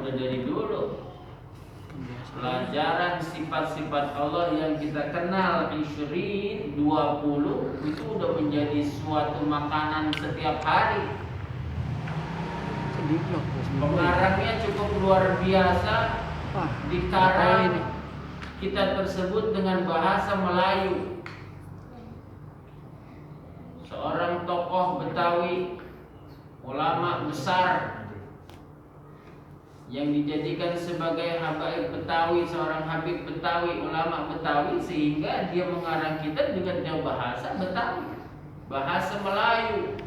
udah dari dulu. Pelajaran sifat-sifat Allah yang kita kenal 20 itu udah menjadi suatu makanan setiap hari. Pengarangnya cukup luar biasa. Dikarang kitab tersebut dengan bahasa Melayu. Seorang tokoh Betawi, ulama besar yang dijadikan sebagai habaib Betawi, seorang habib Betawi, ulama Betawi, sehingga dia mengarang kitab dengan bahasa Betawi, bahasa Melayu.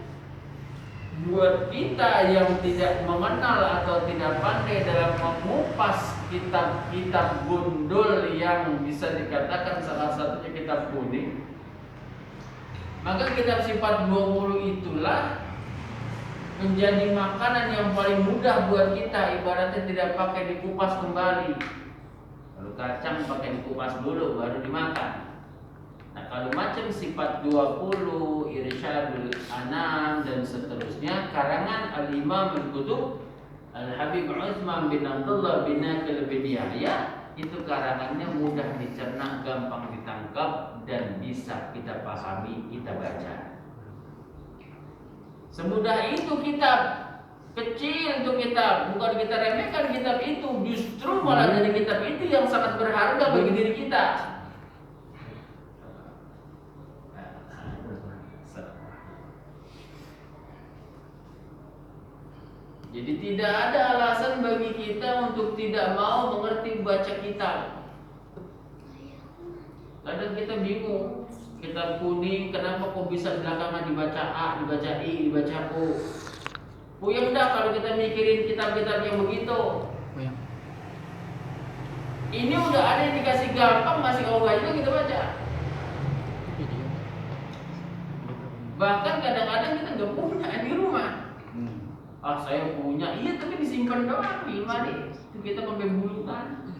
Buat kita yang tidak mengenal atau tidak pandai dalam mengupas kitab-kitab gundul yang bisa dikatakan salah satunya kitab kuning, maka kitab sifat 20 itulah menjadi makanan yang paling mudah buat kita, ibaratnya tidak pakai dikupas kembali. Kalau kacang pakai dikupas dulu baru dimakan. Nah, kalau macam sifat 20, Irsyadul Anam dan seterusnya, karangan Al-Imam Al-Qutub Al-Habib Utsman bin Abdullah bin Naqil bin Yahya, itu karangannya mudah dicerna, gampang ditangkap dan bisa kita pahami, kita baca. Semudah itu kitab, kecil itu kitab, bukan kita remehkan kitab itu, justru malah dari kitab itu yang sangat berharga bagi diri kita. Jadi tidak ada alasan bagi kita untuk tidak mau mengerti baca kitab. Kadang kita bingung, kitab kuning kenapa kok bisa belakangan dibaca A, dibaca I, dibaca U. Puyeng dah kalau kita mikirin kitab-kitab yang begitu. Ini udah ada yang dikasih gampang, masih Allah juga kita baca. Bahkan kadang-kadang kita nggak punya di rumah. Ah, saya punya, iya, tapi disimpan doang di lemari. Itu kita pakai bulutan.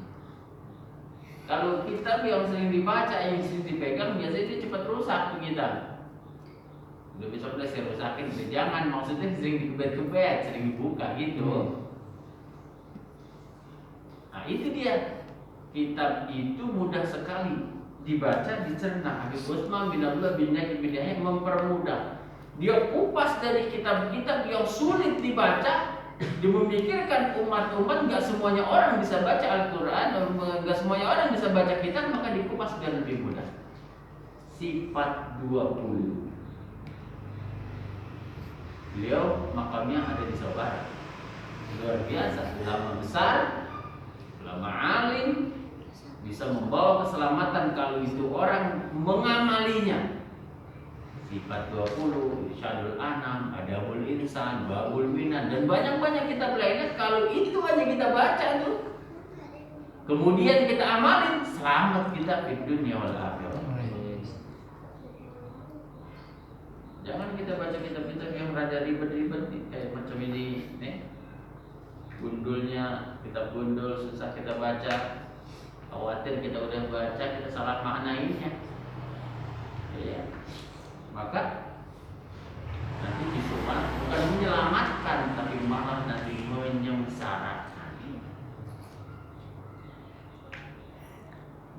Kalau kitab yang sering dibaca, yang sering dipegang, biasanya itu cepat rusak tuh kita. Udah besok udah saya rusakin, jangan, maksudnya sering dikebet-kebet, sering dibuka gitu. Nah itu dia, kitab itu mudah sekali dibaca, dicerna. Habib Utsman bin Abdullah bin Naqil bin Yahya mempermudah. Dia kupas dari kitab-kitab yang sulit dibaca. Dia memikirkan umat-umat nggak semuanya orang bisa baca Al-Quran, nggak semuanya orang bisa baca kitab, maka dikupas biar lebih mudah. Sifat 20. Beliau makamnya ada di Jawa Barat. Luar biasa, ulama besar, ulama alim, bisa membawa keselamatan kalau itu orang mengamalinya. Sifat 20, Irsyadul Anam, Adabul Insan, Babul Minan, dan banyak-banyak kitab lainnya. Kalau itu aja kita baca tuh, kemudian kita amalin, selamat kita di dunia wal akhirah. Jangan kita baca kitab-kitab yang rada ribet-ribet kayak macam ini nih. Gundulnya, kitab gundul susah kita baca. Khawatir kita udah baca, kita salah maknainya. Ya. Maka nanti justru bukan menyelamatkan, tapi malah nanti menyengsarakan.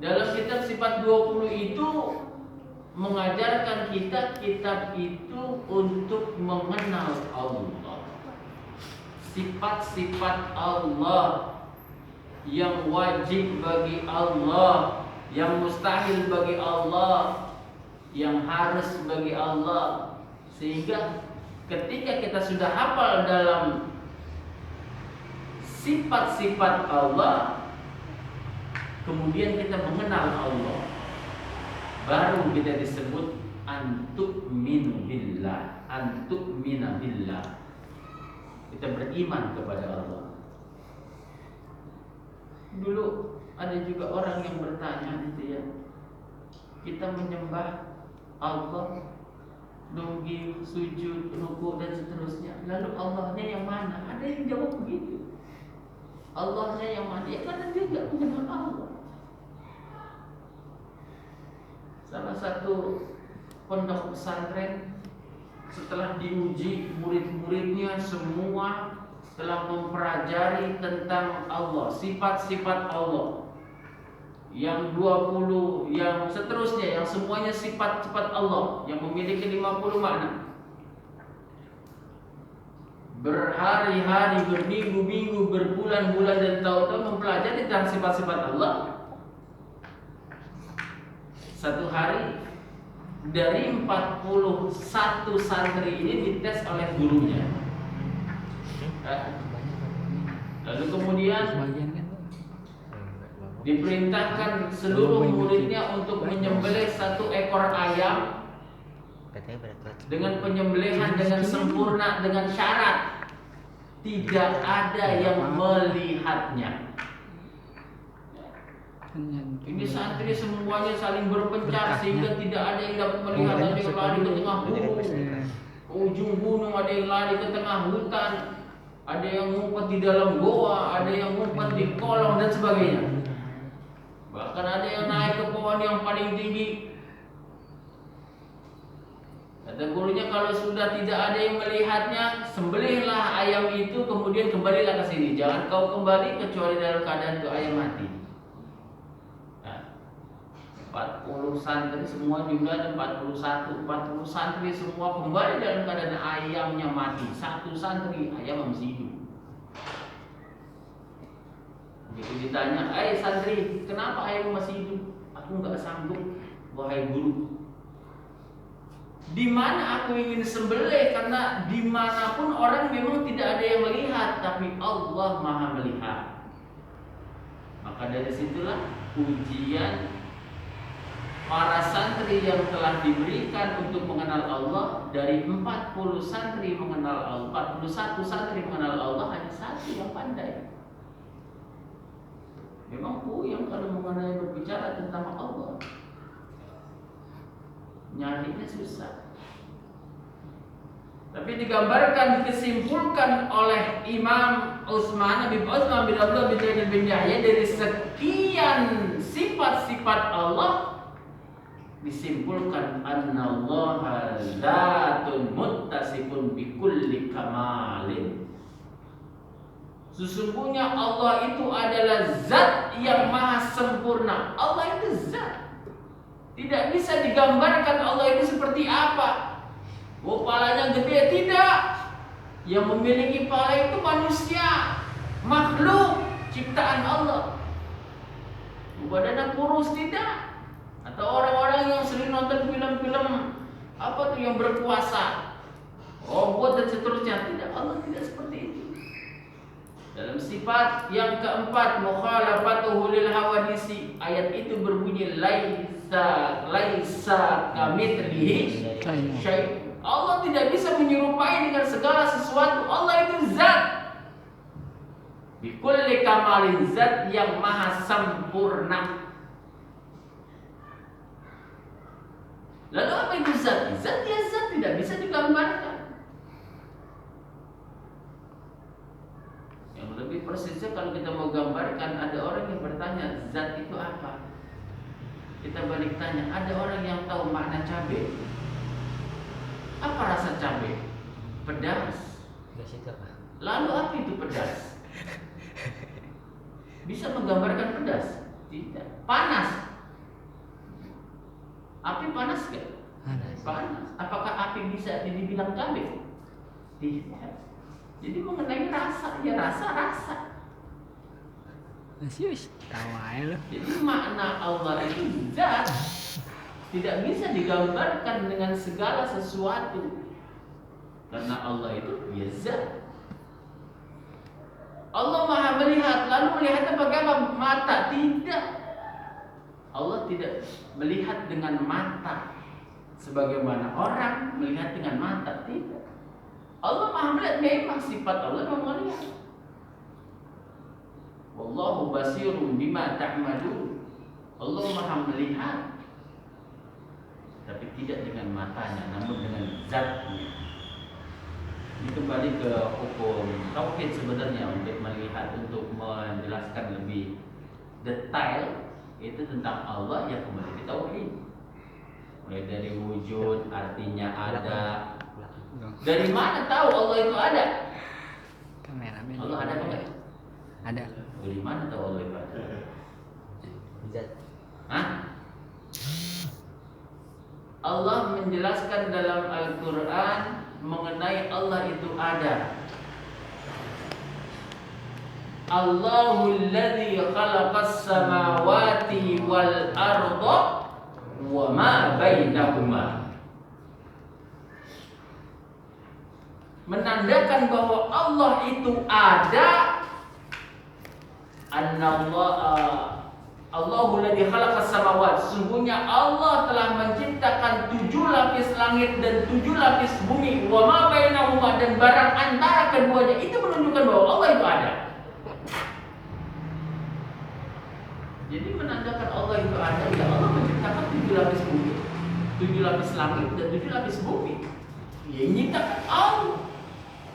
Dalam kitab sifat 20 itu mengajarkan kita kitab itu untuk mengenal Allah. Sifat-sifat Allah yang wajib bagi Allah, yang mustahil bagi Allah, yang harus bagi Allah. Sehingga ketika kita sudah hafal dalam sifat-sifat Allah, kemudian kita mengenal Allah, baru kita disebut antu'minu billah, antu'mina billah. Kita beriman kepada Allah. Dulu ada juga orang yang bertanya gitu ya, kita menyembah Allah, nunggu sujud, ruku dan seterusnya, lalu Allahnya yang mana? Ada yang jawab begitu, Allahnya yang mana? Ya karena dia nggak mengenal Allah. Salah satu pondok pesantren setelah diuji murid-muridnya semua setelah mempelajari tentang Allah, sifat-sifat Allah yang 20, yang seterusnya, yang semuanya sifat-sifat Allah yang memiliki 50 makna, berhari-hari, berminggu-minggu, berbulan-bulan dan tahun-tahun mempelajari tentang sifat-sifat Allah, satu hari dari 41 santri ini dites oleh gurunya. Lalu kemudian diperintahkan seluruh muridnya untuk menyembelih 1 ekor ayam dengan penyembelihan dengan sempurna, dengan syarat tidak ada yang melihatnya. Ini santri semuanya saling berpencar sehingga tidak ada yang dapat melihat. Ada yang lari ke tengah gunung, ke ujung gunung, ada yang lari ke tengah hutan, ada yang ngumpet di dalam goa, ada yang ngumpet di kolong dan sebagainya. Bahkan ada yang naik ke pohon yang paling tinggi. Kata gurunya, kalau sudah tidak ada yang melihatnya, sembelihlah ayam itu, kemudian kembalilah ke sini. Jangan kau kembali kecuali dalam keadaan itu ayam mati. 40 santri semua jumlahnya 41 santri semua kembali dalam keadaan ayamnya mati. 1 santri ayam masih hidup. Begitu ditanya, santri, kenapa ayam masih hidup? Aku nggak sanggup, wahai guru. Di mana aku ingin sembelih, karena dimanapun orang memang tidak ada yang melihat, tapi Allah Maha melihat. Maka dari situlah ujian para santri yang telah diberikan untuk mengenal Allah. Dari 40 santri mengenal Allah, 41 santri mengenal Allah, hanya 1 yang pandai. Memang yang kalau mengenai berbicara tentang Allah nyarinya susah. Tapi digambarkan, disimpulkan oleh Imam Utsman bin Abdullah bin Zaid bin Yahya, dari sekian sifat-sifat Allah disimpulkan annallaha dzatun muttasifun bikulli kamalin. Sesungguhnya Allah itu adalah zat yang maha sempurna. Allah itu zat. Tidak bisa digambarkan Allah itu seperti apa. Oh, palanya gede, tidak. Yang memiliki pala itu manusia, makhluk ciptaan Allah. Badannya kurus, tidak. Atau orang-orang yang sering nonton film-film apa tuh yang berkuasa, robot dan seterusnya. Tidak, Allah tidak seperti itu. Dalam sifat yang keempat, mukhalafatuhu lil hawadisi, ayat itu berbunyi laisa kamitslihi syai'. Allah tidak bisa menyerupai dengan segala sesuatu. Allah itu zat. Bikulli kamalin, zat yang maha sempurna. Lalu apa itu zat? Zat ya zat, tidak bisa digambarkan. Yang lebih persisnya kalau kita mau gambarkan, ada orang yang bertanya zat itu apa? Kita balik tanya, ada orang yang tahu makna cabai? Apa rasa cabai? Pedas. Lalu apa itu pedas? Bisa menggambarkan pedas? Tidak. Panas. Api panas gak? Panas. Apakah api bisa dibilang cabai? Tidak. Jadi mengenai rasa, ya rasa. Tahu aja lo. Jadi makna Allah itu zat, tidak bisa digambarkan dengan segala sesuatu. Karena Allah itu ya zat. Allah Maha melihat, lalu melihatnya bagaimana? Mata? Tidak. Allah tidak melihat dengan mata sebagaimana orang melihat dengan mata. Tidak. Allah Maha melihat, memang sifat Allah memang melihat. Wallahu basirun bima ta'malun. Allah Maha melihat, tapi tidak dengan matanya, namun dengan zatnya. Ini kembali ke hukum tauhid sebenarnya, untuk melihat, untuk menjelaskan lebih detail itu tentang Allah, ya kembali ke tauhid. Mulai dari wujud, artinya ada. Dari mana tahu Allah itu ada? Kameramen. Allah ada apa enggak? Ada. Di mana tahu Allah itu ada? Zat. Hah? Allah menjelaskan dalam Al-Quran mengenai Allah itu ada. Allahul ladzi khalaqas samawati wal arda wa ma bainahuma. Menandakan bahwa Allah itu ada. Allahul ladzi khalaqas samawati. Sungguhnya Allah telah menciptakan 7 lapis langit dan 7 lapis bumi. Wa ma bainahuma, dan barang antara keduanya. Itu menunjukkan bahwa Allah itu ada. Jadi menandakan Allah itu ada, ya Allah menciptakan 7 lapis bumi, 7 lapis langit dan 7 lapis bumi. Ya menciptakan Allah.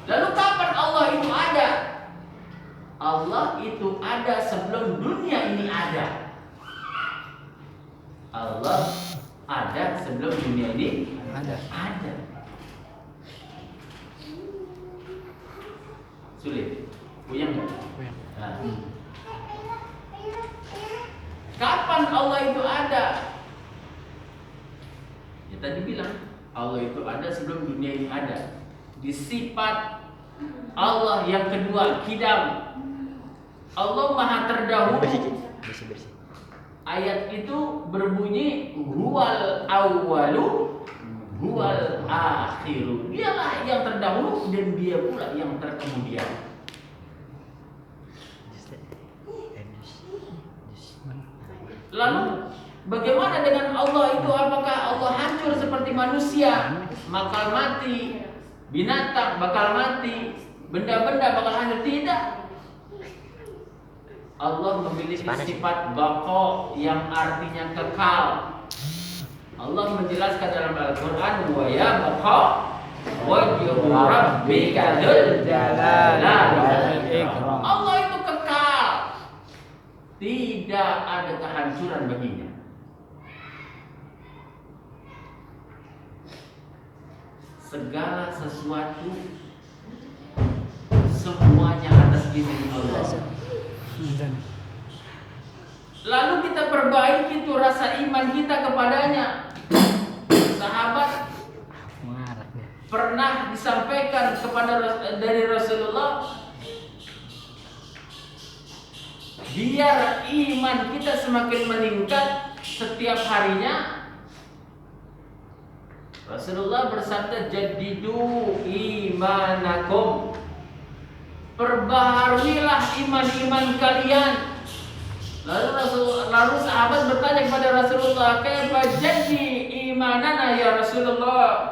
Lalu kapan Allah itu ada? Allah itu ada sebelum dunia ini ada. Allah ada sebelum dunia ini ada. Sulit. Puyeng nggak? Nah. Kapan Allah itu ada? Ya tadi bilang Allah itu ada sebelum dunia ini ada. Di sifat Allah yang kedua, Qidam. Allah Maha terdahulu. Bersih. Ayat itu berbunyi huwal awwalu huwal akhiru. Dialah yang terdahulu dan dia pula yang terkemudian. Lalu bagaimana dengan Allah itu? Apakah Allah hancur seperti manusia, bakal mati, binatang bakal mati, benda-benda bakal hancur? Tidak. Allah memiliki sifat baqa yang artinya kekal. Allah menjelaskan dalam Al-Quran, wa ya baqa wajhu rabbika dzul jalali wal ikram. Allah itu kekal. Tidak ada kehancuran baginya. Segala sesuatu semuanya atas izin Allah. Lalu kita perbaiki tuh rasa iman kita kepadanya. Sahabat pernah disampaikan dari Rasulullah, biar iman kita semakin meningkat setiap harinya. Rasulullah bersabda, jaddidu imanakum. Perbaharuilah iman-iman kalian. Lalu sahabat bertanya kepada Rasulullah, kaifa jaddi imanana ya Rasulullah?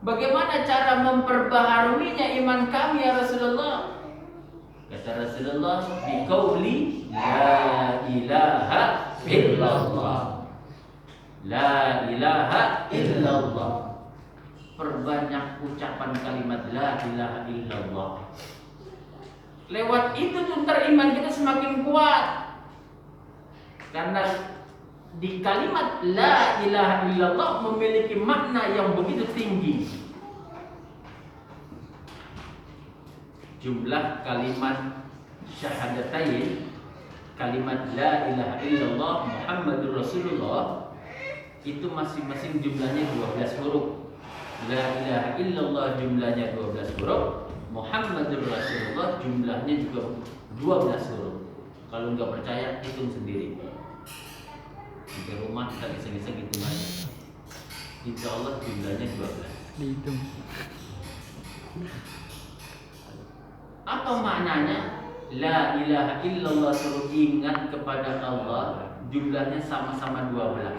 Bagaimana cara memperbaharuinya iman kami ya Rasulullah? Kata Rasulullah, biqauli la ilaha illallah. La ilaha illallah. Perbanyak ucapan kalimat la ilaha illallah. Lewat itu tuh iman kita semakin kuat. Karena di kalimat la ilaha illallah memiliki makna yang begitu tinggi. Jumlah kalimat syahadatain, kalimat la ilaha illallah Muhammadur Rasulullah, itu masing-masing jumlahnya 12 huruf. La ilaha illallah jumlahnya 12 huruf, Muhammadur Rasulullah jumlahnya juga 12 huruf. Kalau nggak percaya, hitung sendiri. Di rumah kita iseng-iseng hitungannya. Insya Allah jumlahnya 12. Dihitung. Apa maknanya? La ilaha illallah, suruh ingat kepada Allah, jumlahnya sama-sama 12.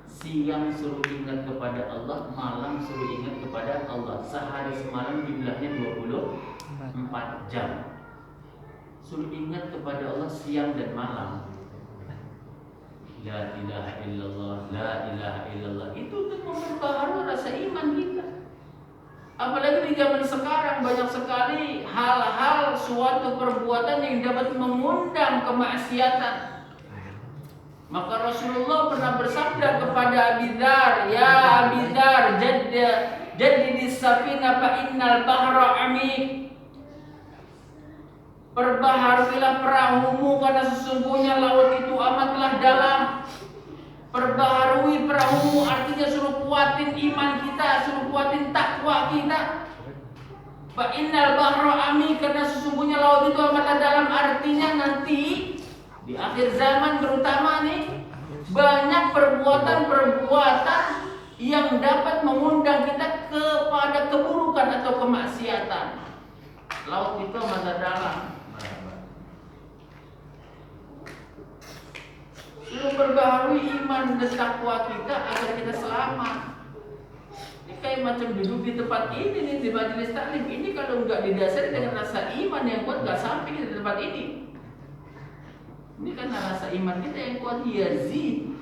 Siang suruh ingat kepada Allah, malam suruh ingat kepada Allah. Sehari semalam jumlahnya 24 jam. Suruh ingat kepada Allah siang dan malam. La ilaha illallah, la ilaha illallah. Itu untuk memperbaharui rasa iman kita. Apalagi di zaman sekarang banyak sekali hal-hal, suatu perbuatan yang dapat mengundang kemaksiatan. Maka Rasulullah pernah bersabda kepada Abi Dzar, ya Abi Dzar, jaddid as-safina fa innal bahra amik. Perbaharuilah perahumu karena sesungguhnya laut itu amatlah dalam. Perbaharui perahumu artinya suruh kuatin iman kita, suruh kuatin takwa kita. Fa innal bahra ami karena sesungguhnya laut itu amatlah dalam, artinya nanti di akhir zaman terutama nih banyak perbuatan-perbuatan yang dapat mengundang kita kepada keburukan atau kemaksiatan. Laut itu amatlah dalam. Suruh perbaharui iman dan takwa kita agar kita selamat. Ini kayak macam duduk di tempat ini nih, di majelis taklim ini, kalau nggak didasari dengan rasa iman yang kuat nggak sampai di tempat ini. Ini kan rasa iman kita yang kuat, yazid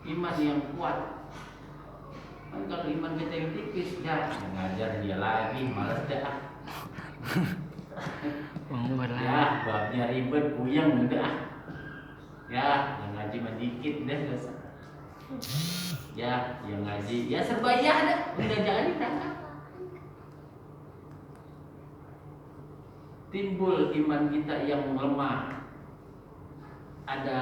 iman yang kuat. Kan kalau iman kita yang tipis, ya ngajar dia lagi, malas dah. Ya, babnya ribet, puyeng udah. Ya, yang ngaji mah dikit deh, ya, yang ngaji, ya serba ya dah, udah jadi berangkat. Timbul iman kita yang lemah. Ada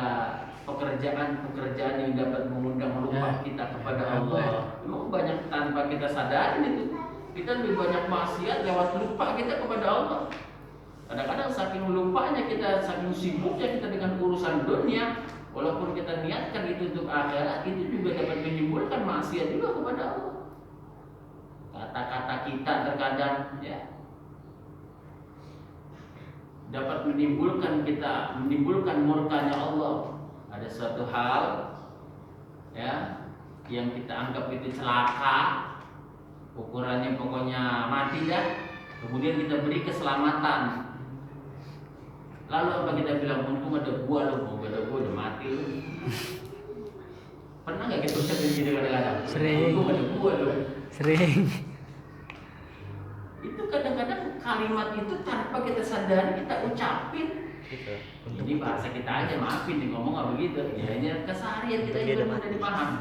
pekerjaan-pekerjaan yang dapat mengundang lupa kita kepada Allah. Memang banyak tanpa kita sadari itu. Kita lebih banyak maksiat lewat lupa kita kepada Allah. Kadang-kadang saking lupanya kita, saking sibuknya kita dengan urusan dunia, walaupun kita niatkan itu untuk akhirat, itu juga dapat menimbulkan maksiat juga kepada Allah. Kata-kata kita terkadang ya dapat menimbulkan murkanya Allah. Ada suatu hal ya yang kita anggap itu celaka, ukurannya pokoknya mati dah, kemudian kita beri keselamatan. Lalu apa kita bilang, untung ada gua lo, mau ada gua udah mati lo. Pernah nggak kita ucapin gitu kadang-kadang? Sering. Untung ada gua lo. Sering. Itu kadang-kadang kalimat itu tanpa kita sadari kita ucapin. Ini bahasa kita aja, maafin nih ngomong nggak begitu. Ya ini keseharian kita juga mudah dipahami.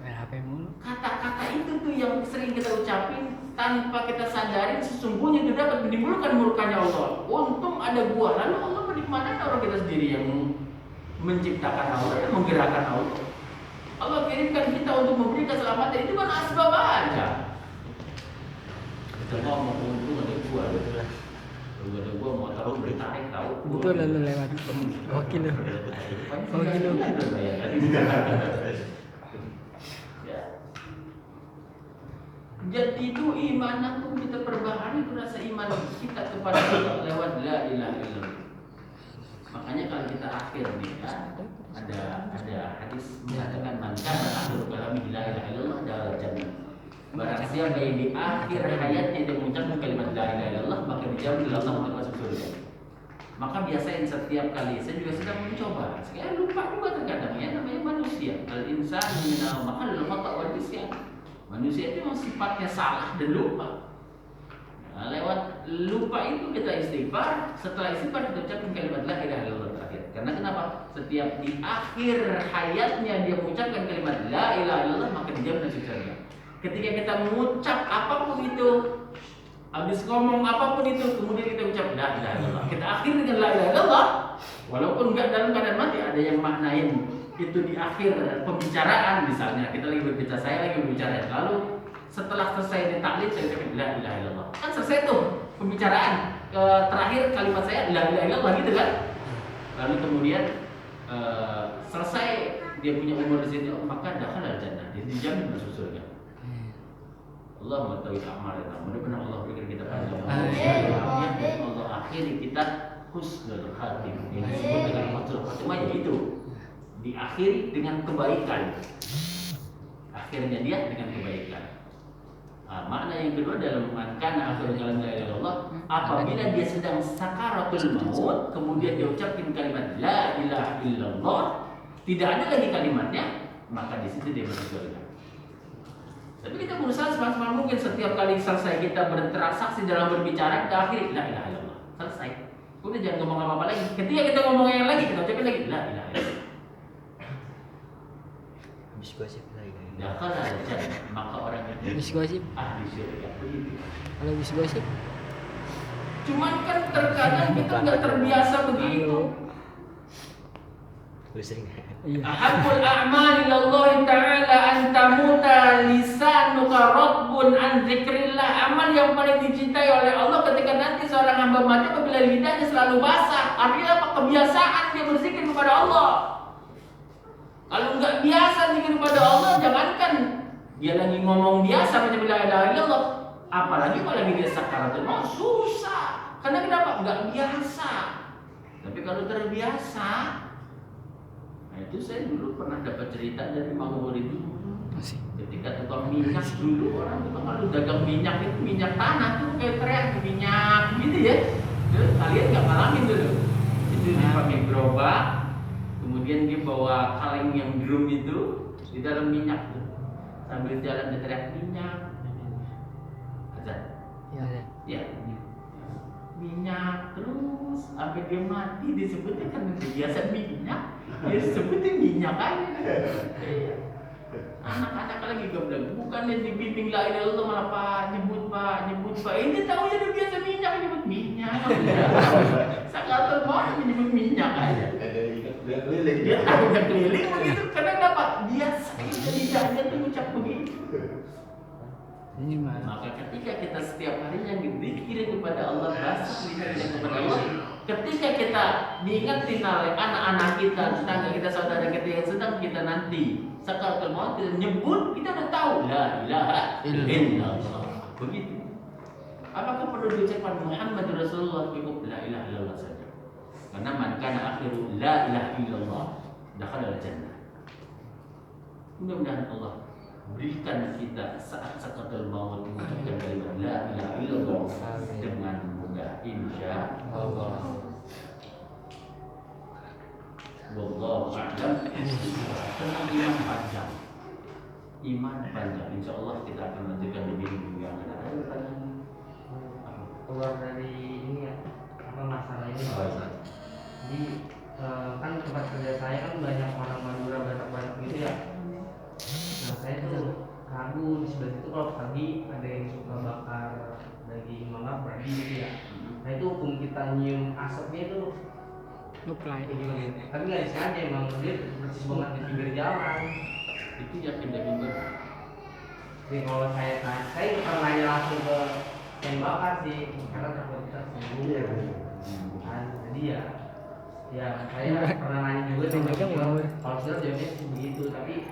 HP mulu. Kata-kata itu tuh yang sering kita ucapin tanpa kita sadari, sesungguhnya itu dapat menimbulkan murkanya Allah. Untung ada gua, lalu Allah mana orang kita sendiri yang menciptakan Allah dan menggerakkan Allah. Allah kirimkan kita untuk memberi keselamatan, itu kan asbab aja. Kita ngomong untung ada gua, kalau ada gua mau tahu bertarik tahu. Betul lalu lewat. Oke lo. Oke lo. Jadi itu iman itu kita perbaharui, itu rasa iman kita kepada Allah lewat la ilaha illallah. Makanya kalau kita akhir nih kan ada hadis mengatakan man kana akhiru kalami la ilaha illallah darul jannah. Barang siapa yang di akhir hayatnya dia mengucapkan kalimat la ilaha illallah maka dijamin oleh Allah untuk masuk surga. Maka biasain setiap kali, saya juga sedang mencoba. Saya lupa juga terkadang ya, namanya manusia. Al insan minal mahal khata wal nisyan. Manusia itu memang sifatnya salah dan lupa. Nah, lewat lupa itu kita istighfar. Setelah istighfar kita ucapkan kalimat la ilaha illallah terakhir. Karena kenapa? Setiap di akhir hayatnya dia mengucapkan kalimat la ilaha illallah maka dijamin masuk surga. Ketika kita mengucap apapun itu, habis ngomong apapun itu, kemudian kita ucap la ilaha illallah, kita akhir dengan la ilaha illallah, walaupun enggak dalam keadaan mati, ada yang maknain itu di akhir pembicaraan. Misalnya kita lagi berbicara, saya lagi berbicara, lalu setelah selesai ditaklid saya ucapkan la ilaha illallah, kan selesai tuh pembicaraan. Terakhir kalimat saya la ilaha illallah gitu kan. Lalu kemudian selesai dia punya umur di situ, maka dakhala jannah, dia dijamin masuk surga. Allah mengetahui amalnya. Mudah-mudahan Allah berikan kita panjang dan Allah akhiri kita husnul khatimah. Yang disebut dengan husnul khatimah itu diakhiri dengan kebaikan. Akhirnya dia dengan kebaikan. Makna yang kedua dalam mengatakan akhir kalam la ilaha illallah, apabila dia sedang sakaratul maut kemudian dia ucapkan kalimat la ilaha illallah, tidak ada lagi kalimatnya, maka di situ dia masuk surga. Tapi kita berusaha semaksimal mungkin setiap kali selesai kita bertransaksi dalam berbicara, kita akhiri la ilaha illallah. Selesai. Udah jangan ngomong apa-apa lagi. Ketika kita ngomong yang lagi, kita ucapin lagi la ilaha illallah. Habis gosip lagi. Ya kalau ada maka orang itu Habis gosip. ahli surga. Begitu. Kalau habis gosip. Cuman kan terkadang kita nggak terbiasa begitu. Lu sering. Iya. Ahabbul a'mali lillahi ta'ala an tamuta lisanuka ratbun an dzikrillah. Amal yang paling dicintai oleh Allah ketika nanti seorang hamba mati apabila lidahnya selalu basah. Artinya apa? Kebiasaan dia berzikir kepada Allah. Kalau nggak biasa zikir kepada Allah, jangankan dia lagi ngomong biasa baca la ilaha illallah, apalagi kalau lagi dia sakaratul maut susah. Karena kenapa? Nggak biasa. Tapi kalau terbiasa, nah itu saya dulu pernah dapat cerita dari Mang Wuri dulu. Ketika tukang minyak dulu, orang itu kalau dagang minyak itu minyak tanah tuh kayak teriak minyak gitu ya. Terus kalian nggak ngalamin dulu? Itu dipakai gerobak, kemudian dia bawa kaleng yang drum itu di dalam minyak tuh, sambil jalan dia teriak minyak. Azan. Ya. Minyak terus sampai dia mati disebutnya kan biasa minyak. Dia sebutin minyak aja. Anak-anak lagi goblok, bukannya dibimbing la ilaha illallah malah pak nyebut pak. Ini tahu ya dia biasa minyak nyebut minyak. Sakaratul maut menyebut minyak aja. Dia tahu udah keliling begitu karena apa? Biasa jadi lidahnya tuh ucap begitu. Maka ketika kita setiap harinya berzikir kepada Allah, basuh lidahnya kepada Allah, ketika kita diingatin oleh anak-anak kita, tetangga kita, saudara kita yang sedang kita nanti sakaratul maut, kita nyebut, kita udah tahu la ilaha illallah. Begitu. Apakah perlu diucapkan Muhammad Rasulullah cukup la ilaha illallah saja? Karena man kana akhiru la ilaha illallah dakhala al-jannah. Mudah-mudahan Allah berikan kita saat sakaratul maut mengucapkan kalimat la ilaha illallah dengan mudah, insya Allah. Wallahu a'lam. Tentang iman panjang, insya Allah kita akan lanjutkan di minggu yang akan datang. Keluar dari ini ya, apa masalah ini Pak? Jadi kan tempat kerja saya kan banyak orang Madura banyak gitu ya. Nah saya tuh ragu di sebelah itu kalau pagi ada yang suka bakar daging babi gitu ya. Nah itu hukum kita nyium asapnya itu Ngeplay. gimana? Tapi nggak disengaja, emang dia persis banget di pinggir jalan. Itu yakin daging babi. Jadi kalau saya nggak pernah nanya langsung ke yang bakar sih, karena takut kita singgung. Jadi ya saya pernah nanya juga sama dia. Kalau sudah jawabnya sih begitu, tapi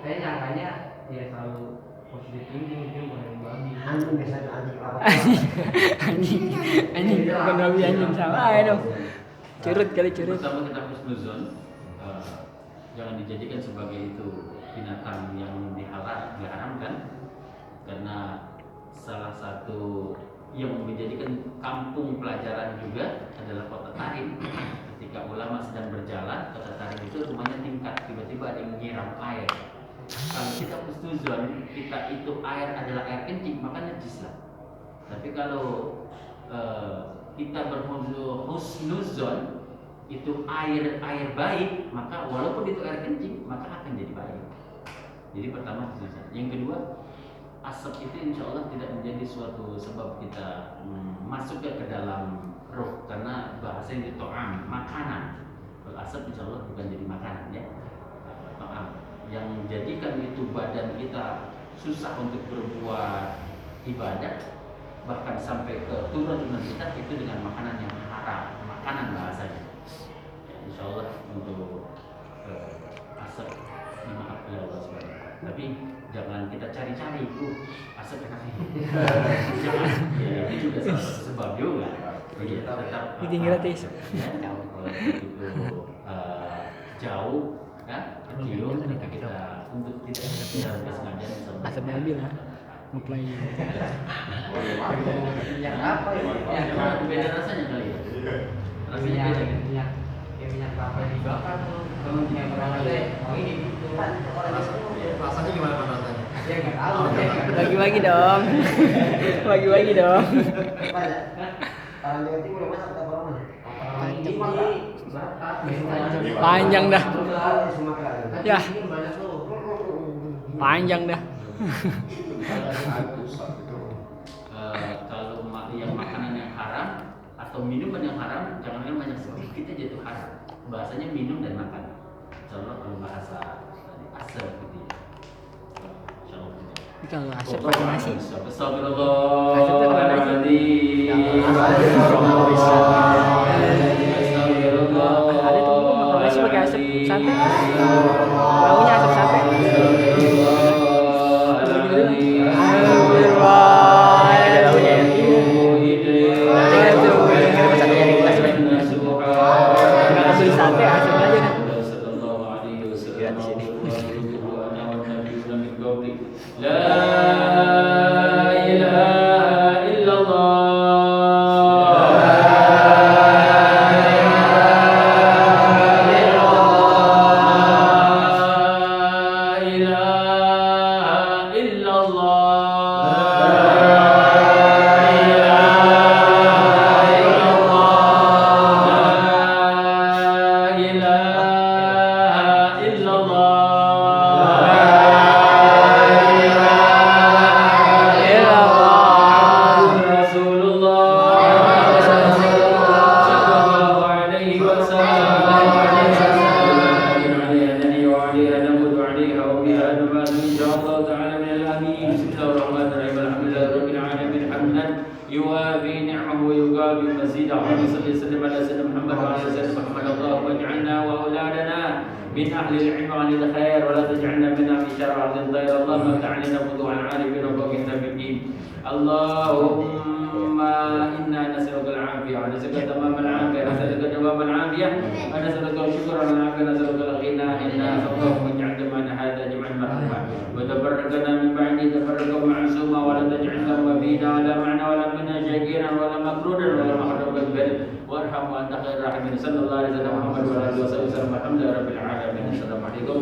saya nyangkanya ya selalu positif thinking itu bukan babi. Anjing biasanya anjing apa? Anjing bukan babi, anjing salah ya dong. Curut kali curut. Pertama kita husnuzon, jangan dijadikan sebagai itu binatang yang diharamkan, karena salah satu yang menjadikan kampung pelajaran juga adalah Kota Tarim. Ketika ulama sedang berjalan, Kota Tarim itu rumahnya tingkat, tiba-tiba ada yang nyiram air. Kalau kita husnuzon, kita itu air adalah air kencing, maka najis lah. Tapi kalau kita berhusnuzon itu air baik, maka walaupun itu air kencing, maka akan jadi baik. Jadi pertama husnuzon. Yang kedua, asap itu insya Allah tidak menjadi suatu sebab kita masuk ke dalam roh, karena bahasanya itu to'am, makanan. Kalau asap insya Allah bukan jadi makanan ya, to'am. Yang menjadikan itu badan kita susah untuk berbuat ibadah, bahkan sampai ke turunan kita itu dengan makanan yang haram, makanan bahasanya. Ya, insya Allah untuk asap dimaafkan oleh Allah SWT. Tapi jangan kita cari-cari itu asap enak ini. Jangan. Ya, itu juga salah satu sebab juga. Jadi tetap Eating gratis. Ya, kalau itu jauh kan, kecil kita untuk tidak sengaja Asap mobil ya. Ngeplay. Minyak apa ya? Beda rasanya kali ya. Rasanya beda gitu. Minyak apa dibakar tuh? Kalau minyak orang ada, oh ini gitu. Rasanya gimana rasanya? Ya nggak tahu. Bagi-bagi dong. Bagi-bagi dong. Orang Jawa Timur yang masak atau orang mana? Orang ini bakat. Panjang dah. Sumatera. Ya. Ini banyak tuh. Panjang dah. Kalau yang makanan yang haram atau minuman yang haram, jangan banyak sedikit aja itu haram. Bahasanya minum dan makan. Contoh kalau bahasa asal gitu ya. Ini kalau asap pakai nasi. Astagfirullah. Asap tuh pakai nasi. Ada tuh makan nasi pakai asap sate. Baunya asap sate. Wah, ada baunya ya. Kalau beli sate asap aja kan. La ilaha يوافي نعمه ويقابل مزيده. اللهم صل وسلم على سيدنا محمد وعلى سيدنا محمد. اللهم اجعلنا واولادنا من اهل العلم وعن الخير ولا تجعلنا منا من شر اهل الضير. اللهم افتح علينا فتوح العارفين وفقهنا في الدين. اللهم انا نسالك العافيه ونسالك تمام العافيه ونسالك دوام العافيه ونسالك الشكر على العافيه ونسالك الغنى انا اللهم اجعل جمعنا هذا جمعا مرحوما وتفرقنا من بعده تفرقا معصوما ولا تجعل لنا فينا ولا معنا ولا منا شاكرا ولا مكرونا ولا محروما بل وارحم وانت خير الراحمين. صلى الله عليه وسلم محمد وعلى اله وصحبه وسلم. الحمد لله رب العالمين. السلام عليكم